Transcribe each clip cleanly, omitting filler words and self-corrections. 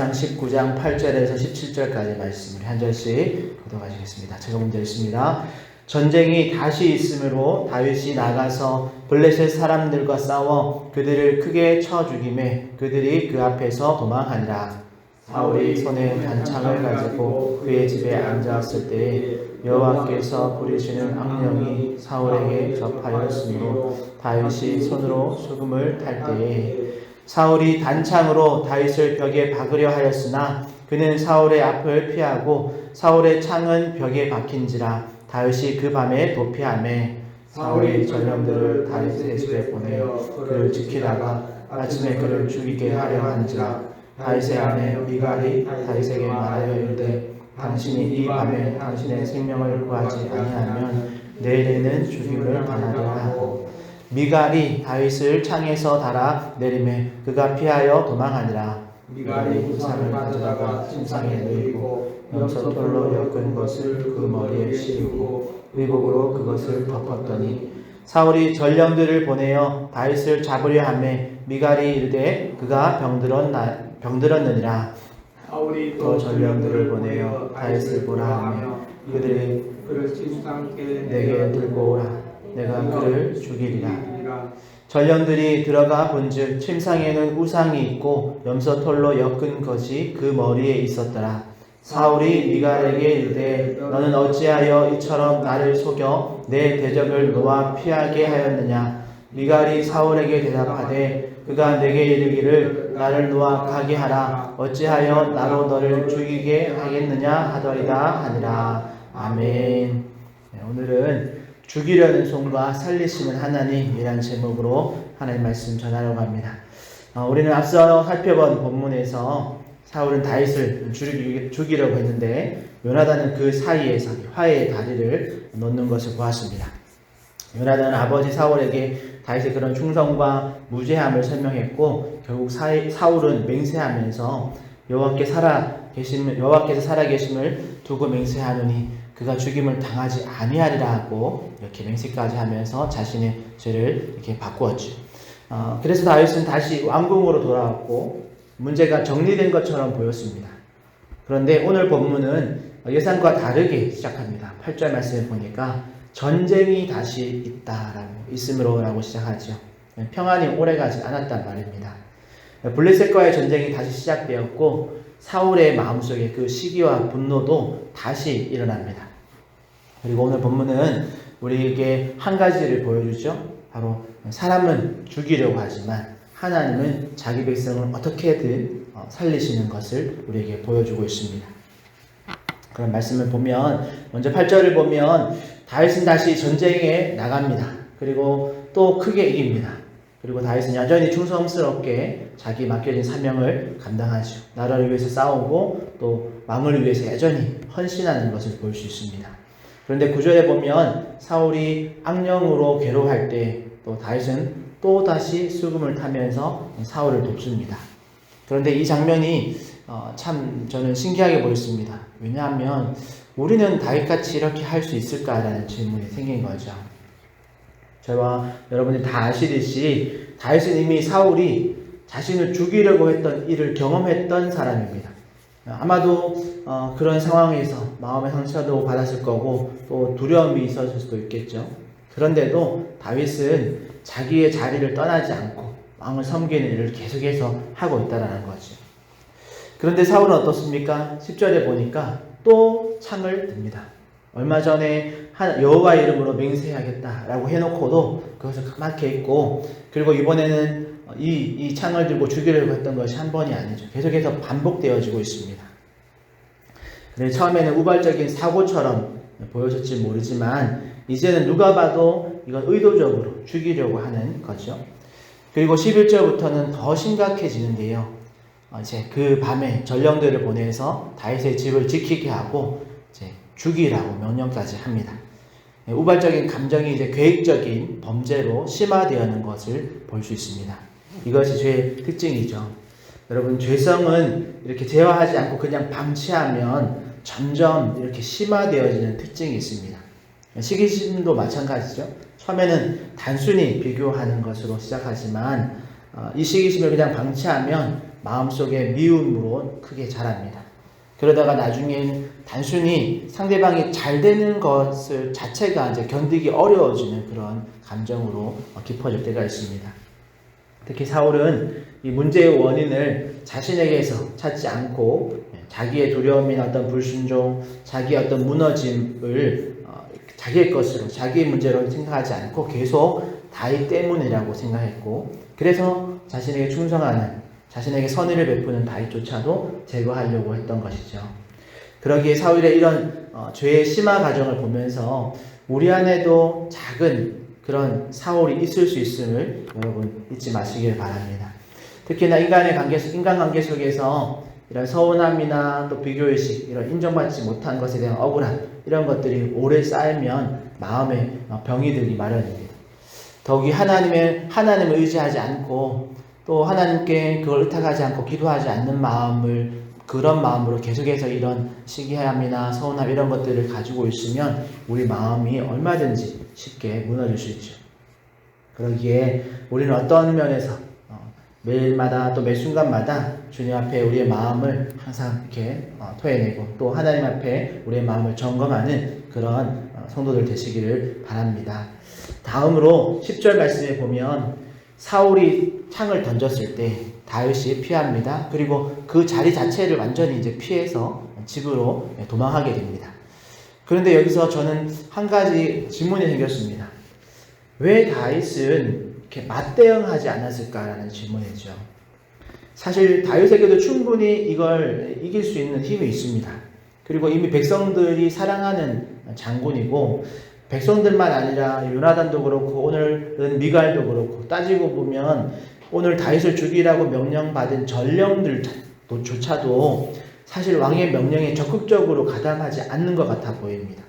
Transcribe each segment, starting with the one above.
사무상 19장 8절에서 17절까지 말씀을 한 절씩 교독하시겠습니다. 제가 먼저 읽습니다. 전쟁이 다시 있으므로 다윗이 나가서 블레셋 사람들과 싸워 그들을 크게 쳐 죽이매 그들이 그 앞에서 도망하니라. 사울이 손에 단창을 가지고 그의 집에 앉았을 때에 여호와께서 부리시는 악령이 사울에게 접하였으므로 다윗이 손으로 수금을 탈 때에 사울이 단창으로 다윗을 벽에 박으려 하였으나 그는 사울의 앞을 피하고 사울의 창은 벽에 박힌지라 다윗이 그 밤에 도피하매 사울이 전령들을 다윗의 집에 보내어 그를 지키다가 아침에 그를 죽이게 하려 한지라 다윗의 아내 미갈이 다윗에게 말하여 이르되 당신이 이 밤에 당신의 생명을 구하지 아니하면 내일에는 죽임을 당하리라 하고 미갈이 다윗을 창에서 달아 내리매 그가 피하여 도망하니라. 미갈이 우산을 가져다가 침상에 놓이고 염소털로 엮은 것을 그 머리에 씌우고 의복으로 그것을 덮었더니 사울이 전령들을 보내어 다윗을 잡으려 하매 미갈이 이르되 그가 병들었느니라. 사울이 또 전령들을 보내어 다윗을 보라 하며 그들이 그를 침상께 내게 들고 오라. 내가 그를 죽이리라. 전령들이 들어가 본즉 침상에는 우상이 있고 염소털로 엮은 것이 그 머리에 있었더라. 사울이 미갈에게 이르되 너는 어찌하여 이처럼 나를 속여 내 대적을 놓아 피하게 하였느냐. 미갈이 사울에게 대답하되 그가 내게 이르기를 나를 놓아 가게 하라. 어찌하여 나로 너를 죽이게 하겠느냐 하더이다 하니라. 아멘. 오늘은 죽이려는 손과 살리시는 하나님이라는 제목으로 하나님 말씀 전하려고 합니다. 우리는 앞서 살펴본 본문에서 사울은 다윗을 죽이려고 했는데 요나단은 그 사이에서 화해의 다리를 놓는 것을 보았습니다. 요나단은 아버지 사울에게 다윗의 그런 충성과 무죄함을 설명했고 결국 사울은 맹세하면서 여호와께서 살아계심을 두고 맹세하노니 그가 죽임을 당하지 아니하리라 하고 이렇게 맹세까지 하면서 자신의 죄를 이렇게 바꾸었죠. 그래서 다윗은 다시 왕궁으로 돌아왔고 문제가 정리된 것처럼 보였습니다. 그런데 오늘 본문은 예상과 다르게 시작합니다. 8절 말씀에 보니까 전쟁이 다시 있음으로라고 시작하죠. 평안이 오래가지 않았단 말입니다. 블레셋과의 전쟁이 다시 시작되었고 사울의 마음속에 그 시기와 분노도 다시 일어납니다. 그리고 오늘 본문은 우리에게 한 가지를 보여주죠. 바로 사람은 죽이려고 하지만 하나님은 자기 백성을 어떻게든 살리시는 것을 우리에게 보여주고 있습니다. 그런 말씀을 보면 먼저 8절을 보면 다윗은 다시 전쟁에 나갑니다. 그리고 또 크게 이깁니다. 그리고 다윗은 여전히 충성스럽게 자기 맡겨진 사명을 감당하죠. 나라를 위해서 싸우고 또 왕을 위해서 여전히 헌신하는 것을 볼 수 있습니다. 그런데 9절에 보면 사울이 악령으로 괴로워할 때 또 다윗은 또 다시 수금을 타면서 사울을 돕습니다. 그런데 이 장면이 참 저는 신기하게 보였습니다. 왜냐하면 우리는 다윗같이 이렇게 할 수 있을까라는 질문이 생긴 거죠. 저와 여러분이 다 아시듯이 다윗은 이미 사울이 자신을 죽이려고 했던 일을 경험했던 사람입니다. 아마도 그런 상황에서 마음의 상처도 받았을 거고 또 두려움이 있었을 수도 있겠죠. 그런데도 다윗은 자기의 자리를 떠나지 않고 왕을 섬기는 일을 계속해서 하고 있다는 거죠. 그런데 사울은 어떻습니까? 10절에 보니까 또 창을 듭니다. 얼마 전에 여호와 이름으로 맹세하겠다라고 해놓고도 그것을 까맣게 있고 그리고 이번에는 이 창을 들고 죽이려고 했던 것이 한 번이 아니죠. 계속해서 반복되어지고 있습니다. 근데 처음에는 우발적인 사고처럼 보여졌지 모르지만 이제는 누가 봐도 이건 의도적으로 죽이려고 하는 거죠. 그리고 11절부터는 더 심각해지는데요. 이제 그 밤에 전령들을 보내서 다윗의 집을 지키게 하고 이제 죽이라고 명령까지 합니다. 우발적인 감정이 이제 계획적인 범죄로 심화되는 것을 볼 수 있습니다. 이것이 죄의 특징이죠. 여러분, 죄성은 이렇게 제어하지 않고 그냥 방치하면 점점 이렇게 심화되어지는 특징이 있습니다. 시기심도 마찬가지죠. 처음에는 단순히 비교하는 것으로 시작하지만 이 시기심을 그냥 방치하면 마음속에 미움으로 크게 자랍니다. 그러다가 나중엔 단순히 상대방이 잘 되는 것을 자체가 이제 견디기 어려워지는 그런 감정으로 깊어질 때가 있습니다. 특히 사울은 이 문제의 원인을 자신에게서 찾지 않고 자기의 두려움이나 어떤 불순종, 자기의 어떤 무너짐을 자기의 것으로, 자기의 문제로 생각하지 않고 계속 다윗 때문이라고 생각했고, 그래서 자신에게 충성하는, 자신에게 선의를 베푸는 다윗조차도 제거하려고 했던 것이죠. 그러기에 사울의 이런 죄의 심화 과정을 보면서 우리 안에도 작은 그런 사울이 있을 수 있음을 여러분 잊지 마시길 바랍니다. 특히나 인간관계 속에서 이런 서운함이나 또 비교의식, 이런 인정받지 못한 것에 대한 억울함, 이런 것들이 오래 쌓이면 마음에 병이 들기 마련입니다. 더욱이 하나님을 의지하지 않고 또 하나님께 그걸 의탁하지 않고 기도하지 않는 그런 마음으로 계속해서 이런 시기함이나 서운함 이런 것들을 가지고 있으면 우리 마음이 얼마든지 쉽게 무너질 수 있죠. 그러기에 우리는 어떤 면에서 매일마다 또 매 순간마다 주님 앞에 우리의 마음을 항상 이렇게 토해내고 또 하나님 앞에 우리의 마음을 점검하는 그런 성도들 되시기를 바랍니다. 다음으로 10절 말씀에 보면 사울이 창을 던졌을 때 다윗이 피합니다. 그리고 그 자리 자체를 완전히 이제 피해서 집으로 도망하게 됩니다. 그런데 여기서 저는 한 가지 질문이 생겼습니다. 왜 다윗은 이렇게 맞대응하지 않았을까라는 질문이죠. 사실 다윗에게도 충분히 이걸 이길 수 있는 힘이 있습니다. 그리고 이미 백성들이 사랑하는 장군이고 백성들만 아니라 요나단도 그렇고 오늘은 미갈도 그렇고 따지고 보면 오늘 다윗을 죽이라고 명령받은 전령들조차도 사실 왕의 명령에 적극적으로 가담하지 않는 것 같아 보입니다.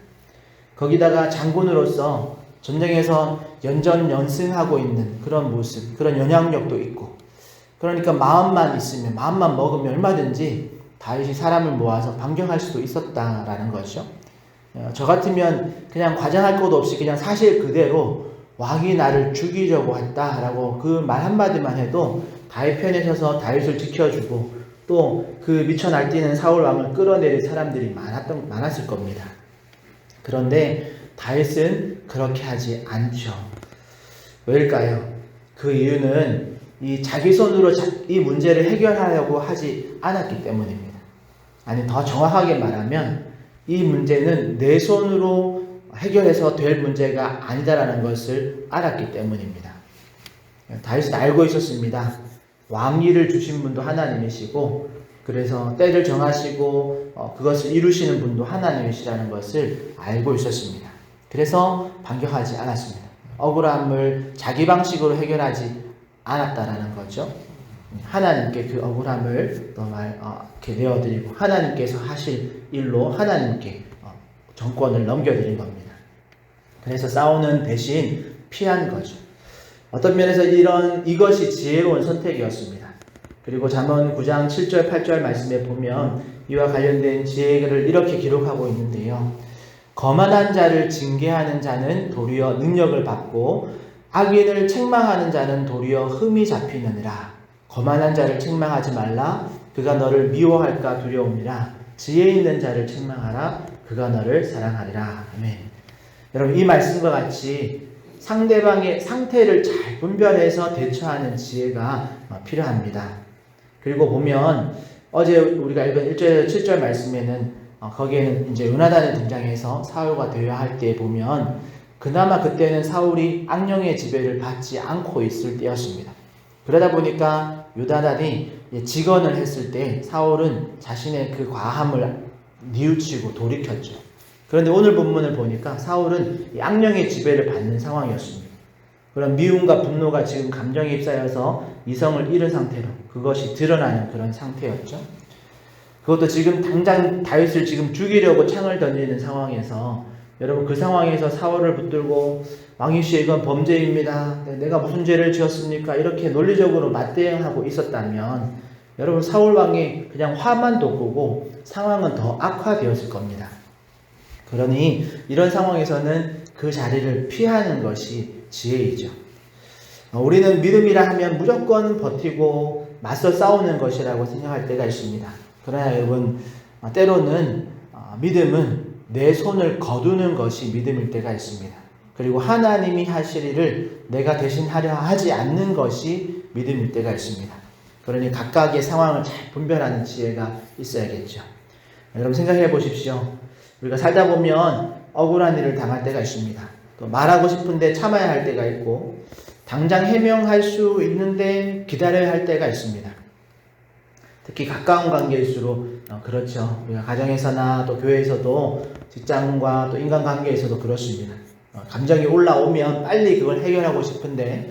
거기다가 장군으로서 전쟁에서 연전연승하고 있는 그런 모습, 그런 영향력도 있고, 그러니까 마음만 있으면, 마음만 먹으면 얼마든지 다윗이 사람을 모아서 반격할 수도 있었다라는 거죠. 저 같으면 그냥 과장할 것도 없이 그냥 사실 그대로 왕이 나를 죽이려고 했다라고 그 말 한마디만 해도 다윗 편에 서서 다윗을 지켜주고 또 그 미쳐 날뛰는 사울 왕을 끌어내릴 사람들이 많았을 겁니다. 그런데 다윗은 그렇게 하지 않죠. 왜일까요? 그 이유는 이 자기 손으로 이 문제를 해결하려고 하지 않았기 때문입니다. 아니, 더 정확하게 말하면 이 문제는 내 손으로 해결해서 될 문제가 아니다라는 것을 알았기 때문입니다. 다윗은 알고 있었습니다. 왕위를 주신 분도 하나님이시고 그래서 때를 정하시고 그것을 이루시는 분도 하나님이시라는 것을 알고 있었습니다. 그래서 반격하지 않았습니다. 억울함을 자기 방식으로 해결하지 않았다라는 거죠. 하나님께 그 억울함을 이렇게 내어드리고 하나님께서 하실 일로 하나님께 정권을 넘겨드린 겁니다. 그래서 싸우는 대신 피한 거죠. 어떤 면에서 이것이 지혜로운 선택이었습니다. 그리고 잠언 9장 7절 8절 말씀에 보면 이와 관련된 지혜를 이렇게 기록하고 있는데요. 거만한 자를 징계하는 자는 도리어 능력을 받고 악인을 책망하는 자는 도리어 흠이 잡히느니라. 거만한 자를 책망하지 말라. 그가 너를 미워할까 두려움이라. 지혜 있는 자를 책망하라. 그가 너를 사랑하리라. 아멘. 여러분, 이 말씀과 같이 상대방의 상태를 잘 분별해서 대처하는 지혜가 필요합니다. 그리고 보면 어제 우리가 읽은 1절에서 7절 말씀에는 거기에는 이제 요나단이 등장해서 사울과 대화할 때 보면 그나마 그때는 사울이 악령의 지배를 받지 않고 있을 때였습니다. 그러다 보니까 요나단이 직언을 했을 때 사울은 자신의 그 과함을 뉘우치고 돌이켰죠. 그런데 오늘 본문을 보니까 사울은 이 악령의 지배를 받는 상황이었습니다. 그런 미움과 분노가 지금 감정에 휩싸여서 이성을 잃은 상태로 그것이 드러나는 그런 상태였죠. 그것도 지금 당장 다윗을 지금 죽이려고 창을 던지는 상황에서 여러분 그 상황에서 사울을 붙들고 왕이시여 이건 범죄입니다. 내가 무슨 죄를 지었습니까? 이렇게 논리적으로 맞대응하고 있었다면 여러분 사울 왕이 그냥 화만 돋구고 상황은 더 악화되었을 겁니다. 그러니 이런 상황에서는 그 자리를 피하는 것이 지혜이죠. 우리는 믿음이라 하면 무조건 버티고 맞서 싸우는 것이라고 생각할 때가 있습니다. 그러나 여러분, 때로는 믿음은 내 손을 거두는 것이 믿음일 때가 있습니다. 그리고 하나님이 하실 일을 내가 대신 하려 하지 않는 것이 믿음일 때가 있습니다. 그러니 각각의 상황을 잘 분별하는 지혜가 있어야겠죠. 여러분 생각해 보십시오. 우리가 살다 보면 억울한 일을 당할 때가 있습니다. 또 말하고 싶은데 참아야 할 때가 있고, 당장 해명할 수 있는데 기다려야 할 때가 있습니다. 특히 가까운 관계일수록 그렇죠. 우리가 가정에서나 또 교회에서도 직장과 또 인간관계에서도 그렇습니다. 감정이 올라오면 빨리 그걸 해결하고 싶은데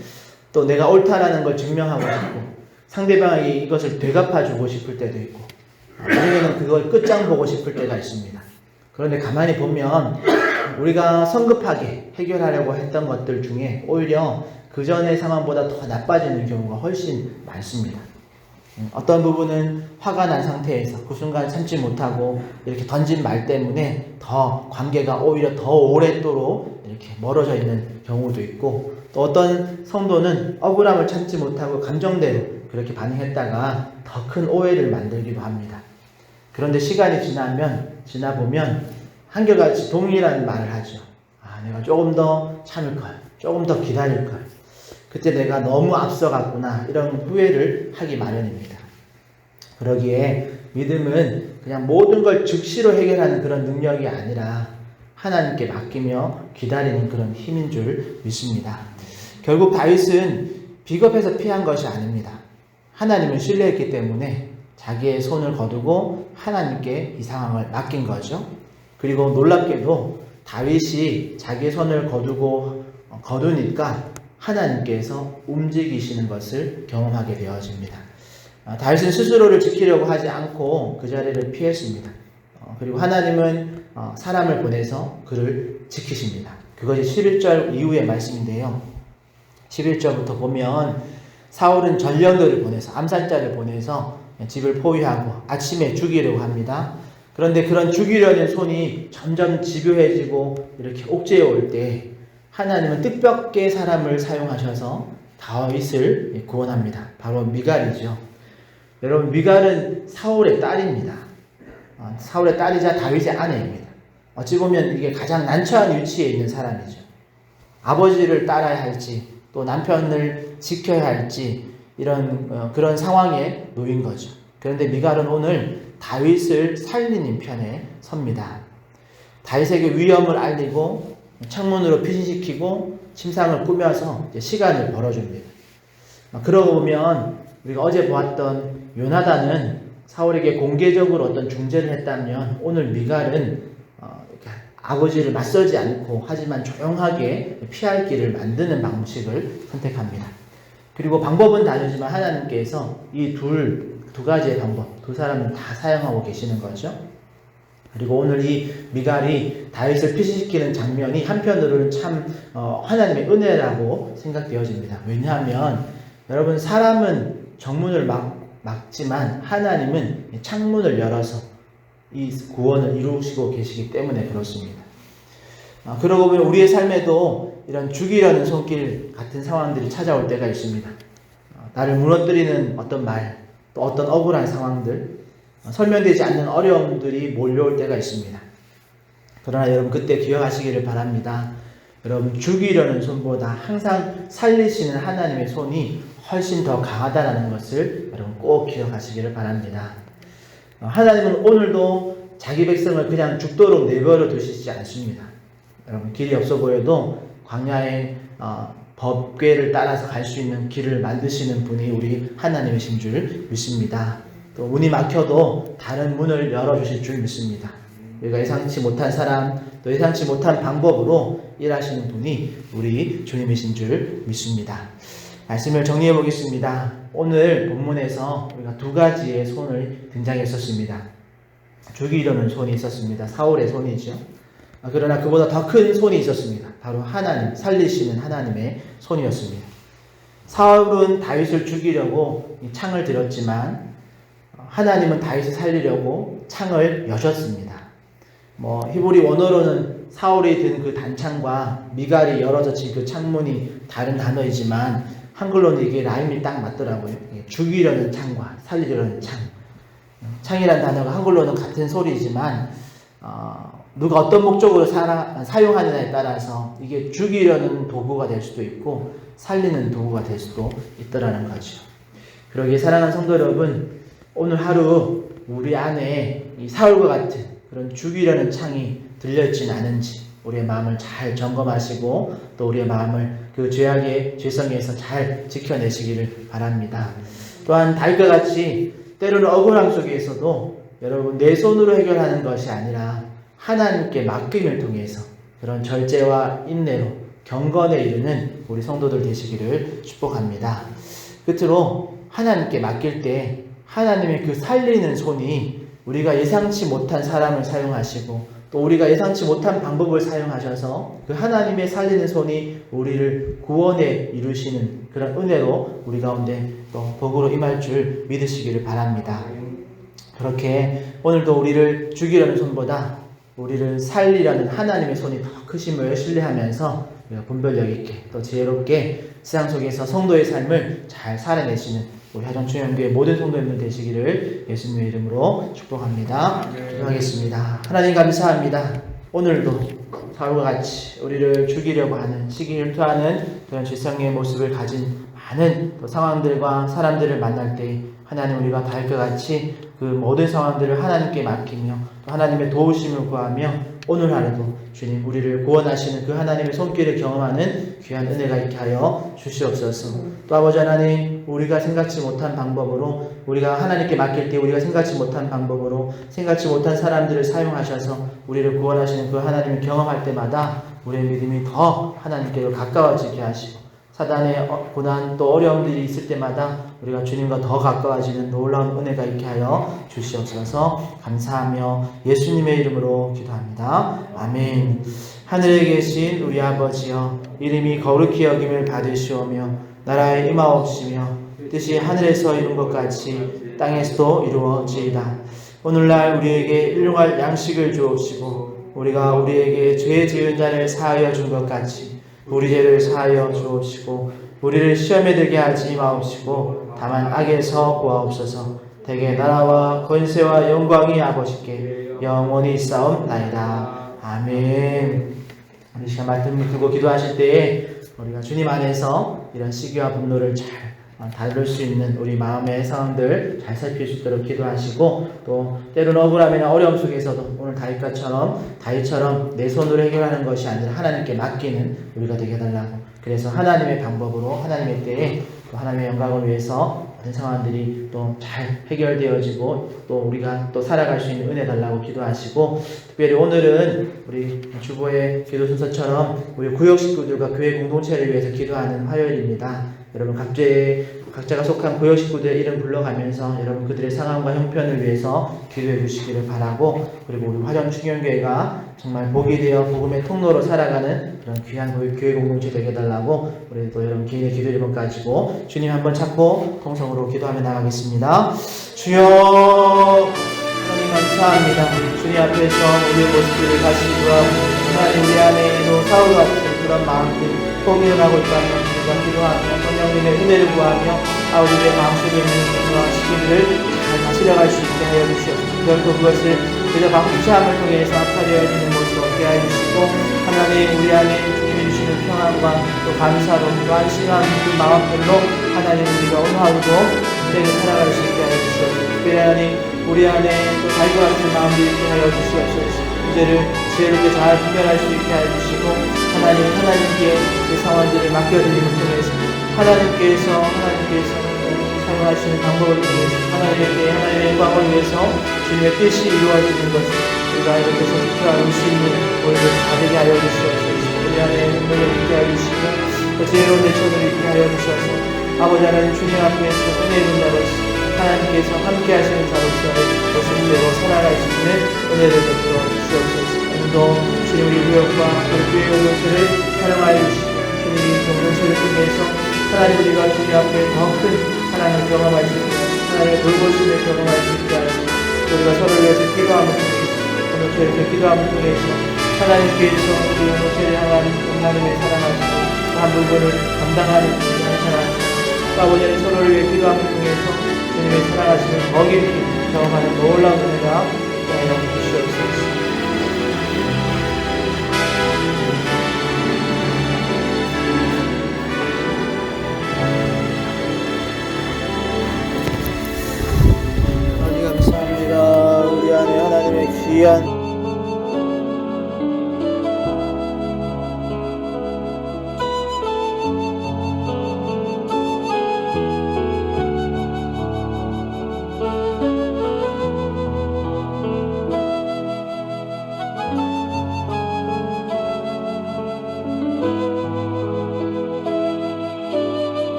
또 내가 옳다라는 걸 증명하고 싶고 상대방이 이것을 되갚아주고 싶을 때도 있고 나중에는 그걸 끝장 보고 싶을 때가 있습니다. 그런데 가만히 보면 우리가 성급하게 해결하려고 했던 것들 중에 오히려 그 전의 상황보다 더 나빠지는 경우가 훨씬 많습니다. 어떤 부분은 화가 난 상태에서 그 순간 참지 못하고 이렇게 던진 말 때문에 더 관계가 오히려 더 오랫도록 이렇게 멀어져 있는 경우도 있고, 또 어떤 성도는 억울함을 참지 못하고 감정대로 그렇게 반응했다가 더 큰 오해를 만들기도 합니다. 그런데 시간이 지나보면 한결같이 동일한 말을 하죠. 내가 조금 더 참을 걸, 조금 더 기다릴 걸. 그때 내가 너무 앞서갔구나, 이런 후회를 하기 마련입니다. 그러기에 믿음은 그냥 모든 걸 즉시로 해결하는 그런 능력이 아니라 하나님께 맡기며 기다리는 그런 힘인 줄 믿습니다. 결국 다윗은 비겁해서 피한 것이 아닙니다. 하나님을 신뢰했기 때문에 자기의 손을 거두고 하나님께 이 상황을 맡긴 거죠. 그리고 놀랍게도 다윗이 자기의 손을 거두니까 하나님께서 움직이시는 것을 경험하게 되어집니다. 다윗은 스스로를 지키려고 하지 않고 그 자리를 피했습니다. 그리고 하나님은 사람을 보내서 그를 지키십니다. 그것이 11절 이후의 말씀인데요. 11절부터 보면 사울은 전령들을 보내서 암살자를 보내서 집을 포위하고 아침에 죽이려고 합니다. 그런데 그런 죽이려는 손이 점점 집요해지고 이렇게 옥죄어 올 때 하나님은 뜻밖의 사람을 사용하셔서 다윗을 구원합니다. 바로 미갈이죠. 여러분, 미갈은 사울의 딸입니다. 사울의 딸이자 다윗의 아내입니다. 어찌 보면 이게 가장 난처한 위치에 있는 사람이죠. 아버지를 따라야 할지 또 남편을 지켜야 할지 이런 그런 상황에 놓인 거죠. 그런데 미갈은 오늘 다윗을 살리는 편에 섭니다. 다윗에게 위험을 알리고 창문으로 피신시키고 침상을 꾸며서 시간을 벌어줍니다. 그러고 보면 우리가 어제 보았던 요나단은 사울에게 공개적으로 어떤 중재를 했다면, 오늘 미갈은 아버지를 맞서지 않고 하지만 조용하게 피할 길을 만드는 방식을 선택합니다. 그리고 방법은 다르지만 하나님께서 이 두 가지의 방법, 두 사람을 다 사용하고 계시는 거죠. 그리고 오늘 이 미갈이 다윗을 피신시키는 장면이 한편으로는 참 하나님의 은혜라고 생각되어집니다. 왜냐하면 여러분, 사람은 정문을 막지만 하나님은 창문을 열어서 이 구원을 이루시고 계시기 때문에 그렇습니다. 그러고 보면 우리의 삶에도 이런 죽이려는 손길 같은 상황들이 찾아올 때가 있습니다. 나를 무너뜨리는 어떤 말, 또 어떤 억울한 상황들, 설명되지 않는 어려움들이 몰려올 때가 있습니다. 그러나 여러분, 그때 기억하시기를 바랍니다. 여러분, 죽이려는 손보다 항상 살리시는 하나님의 손이 훨씬 더 강하다는 것을 여러분 꼭 기억하시기를 바랍니다. 하나님은 오늘도 자기 백성을 그냥 죽도록 내버려 두시지 않습니다. 여러분, 길이 없어 보여도 광야의 법궤를 따라서 갈 수 있는 길을 만드시는 분이 우리 하나님이신 줄 믿습니다. 또 문이 막혀도 다른 문을 열어주실 줄 믿습니다. 우리가 예상치 못한 사람, 또 예상치 못한 방법으로 일하시는 분이 우리 주님이신 줄 믿습니다. 말씀을 정리해 보겠습니다. 오늘 본문에서 우리가 두 가지의 손을 등장했었습니다. 죽이려는 손이 있었습니다. 사울의 손이죠. 그러나 그보다 더 큰 손이 있었습니다. 바로 하나님, 살리시는 하나님의 손이었습니다. 사울은 다윗을 죽이려고 창을 들었지만 하나님은 다윗을 살리려고 창을 여셨습니다. 히브리 원어로는 사울이 든 그 단창과 미갈이 열어젖힌 그 창문이 다른 단어이지만 한글로는 이게 라임이 딱 맞더라고요. 죽이려는 창과 살리려는 창. 창이라는 단어가 한글로는 같은 소리지만 누가 어떤 목적으로 사용하느냐에 따라서 이게 죽이려는 도구가 될 수도 있고 살리는 도구가 될 수도 있더라는 거죠. 그러기에 사랑하는 성도 여러분, 오늘 하루 우리 안에 이 사울과 같은 그런 죽이려는 창이 들려있진 않은지 우리의 마음을 잘 점검하시고 또 우리의 마음을 그 죄악의 죄성에서 잘 지켜내시기를 바랍니다. 또한 다윗과 같이 때로는 억울함 속에서도 여러분 내 손으로 해결하는 것이 아니라 하나님께 맡김을 통해서 그런 절제와 인내로 경건에 이르는 우리 성도들 되시기를 축복합니다. 끝으로 하나님께 맡길 때 하나님의 그 살리는 손이 우리가 예상치 못한 사람을 사용하시고 또 우리가 예상치 못한 방법을 사용하셔서 그 하나님의 살리는 손이 우리를 구원에 이루시는 그런 은혜로 우리 가운데 또 복으로 임할 줄 믿으시기를 바랍니다. 그렇게 오늘도 우리를 죽이려는 손보다 우리를 살리려는 하나님의 손이 더 크심을 신뢰하면서 우리가 분별력 있게 또 지혜롭게 세상 속에서 성도의 삶을 잘 살아내시는 우리 하정충영교회 모든 성도님들 되시기를 예수님의 이름으로 축복합니다. 기도하겠습니다. 하나님 감사합니다. 오늘도 사울과 같이 우리를 죽이려고 하는 시기를 토하는 그런 죄성의 모습을 가진 많은 상황들과 사람들을 만날 때 하나님 우리가 다윗과 같이 그 모든 상황들을 하나님께 맡기며 또 하나님의 도우심을 구하며 오늘 하루도 주님 우리를 구원하시는 그 하나님의 손길을 경험하는 귀한 은혜가 있게 하여 주시옵소서. 또 아버지 하나님 우리가 생각지 못한 방법으로 우리가 하나님께 맡길 때 우리가 생각지 못한 방법으로 생각지 못한 사람들을 사용하셔서 우리를 구원하시는 그 하나님을 경험할 때마다 우리의 믿음이 더 하나님께로 가까워지게 하시고 사단의 고난 또 어려움들이 있을 때마다 우리가 주님과 더 가까워지는 놀라운 은혜가 있게 하여 주시옵소서. 감사하며 예수님의 이름으로 기도합니다. 아멘. 하늘에 계신 우리 아버지여, 이름이 거룩히 여김을 받으시오며 나라에 임하옵시며 뜻이 하늘에서 이룬 것 같이 땅에서도 이루어지이다. 오늘날 우리에게 일용할 양식을 주옵시고 우리가 우리에게 죄 지은 자를 사하여 준 것 같이 우리 죄를 사하여 주옵시고 우리를 시험에 들게 하지 마옵시고 다만 악에서 구하옵소서. 대개 나라와 권세와 영광이 아버지께 영원히 싸움나이다. 아멘. 우리 시간 말씀을 두고 기도하실 때에 우리가 주님 안에서 이런 시기와 분노를 잘 다룰 수 있는 우리 마음의 상황들 잘 살필 수 있도록 기도하시고 또 때로는 억울함이나 어려움 속에서도 오늘 다윗처럼 내 손으로 해결하는 것이 아니라 하나님께 맡기는 우리가 되게 해달라고, 그래서 하나님의 방법으로 하나님의 때에 또 하나님의 영광을 위해서 모든 상황들이 또 잘 해결되어지고 또 우리가 또 살아갈 수 있는 은혜 달라고 기도하시고, 특별히 오늘은 우리 주보의 기도 순서처럼 우리 구역 식구들과 교회 공동체를 위해서 기도하는 화요일입니다. 여러분 각자가 속한 구역 식구들의 이름 불러가면서 여러분 그들의 상황과 형편을 위해서 기도해 주시기를 바라고, 그리고 우리 화정충영교회가 정말 복이 되어 복음의 통로로 살아가는 그런 귀한 교회 공동체 되게 해달라고 우리 또 여러분 개인의 기도 이름을 가지고 주님 한번 찾고 통성으로 기도하며 나가겠습니다. 주여 하나님 감사합니다. 주님 앞에서 우리의 모습들을 다시 기도하고 하나님 우리 안에도 사울 같은 그런 마음들 꼭 일어나고 있다면 우리가 기도하며 성령님의 은혜를 구하며 우리의 마음속에 있는 분노와 시기를 잘 다스려갈 수 있게 하여 주시옵소서. 결코 그것을 그저 방치함을 통해서 악화되어지는 모습 없게 하여 주시고 하나님 우리 안에 주님이 주시는 평안과 또 감사로 또 안심한 그 마음들로 하나님 우리가 오늘 하루도 인생을 살아갈 수 있게 하여 주시옵소서. 특별히 하나님 우리 안에 또 달과 같은 마음이 있게 하여 주시옵소서. 문제를 지혜롭게 잘 분별할 수 있게 하여 주시고 하나님께 그 상황들을 맡겨드림을 통해서 하나님께서 사용하시는 방법을 통해서 하나님의 영광을 위해서 주님의 뜻이 이루어지는 것을 우리가 이렇게 지켜갈 수 있는 우리를 다 되게 하여 주시옵소서. 우리 안에 능력을 있게 하여 주시고 또 지혜로운 내천을 있게 하여 주셔서 아버지 하나님 주님 앞에서 은혜의 자로서 하나님께서 함께 하시는 자로서의 모습대로 살아갈 수 있는 은혜를 베풀어 주시옵소서. 오늘도 주님 우리 구역과 우리 교회 공동체를 사랑하여 주시고 주님이 공동체를 통해서 하나님 우리가 주님 앞에 더 큰 사랑을 경험할 수 있게 하시고 하나님의 돌보심을 경험할 수 있게 하시고 우리가 서로를 위해서 기도함을 통해서 공동체에서 기도함을 통해서 하나님께서 우리 공동체를 향한 하나님의 사랑하시고 한 부분을 감당하는 분이 하나님 하나님과 아버지는 서로를 위해 기도함을 통해서 주님의 사랑하심을 더 깊이 경험하는 놀라운 은혜가 되어 주시옵소서. 감사합니다. 우리 안에 하나님의 귀한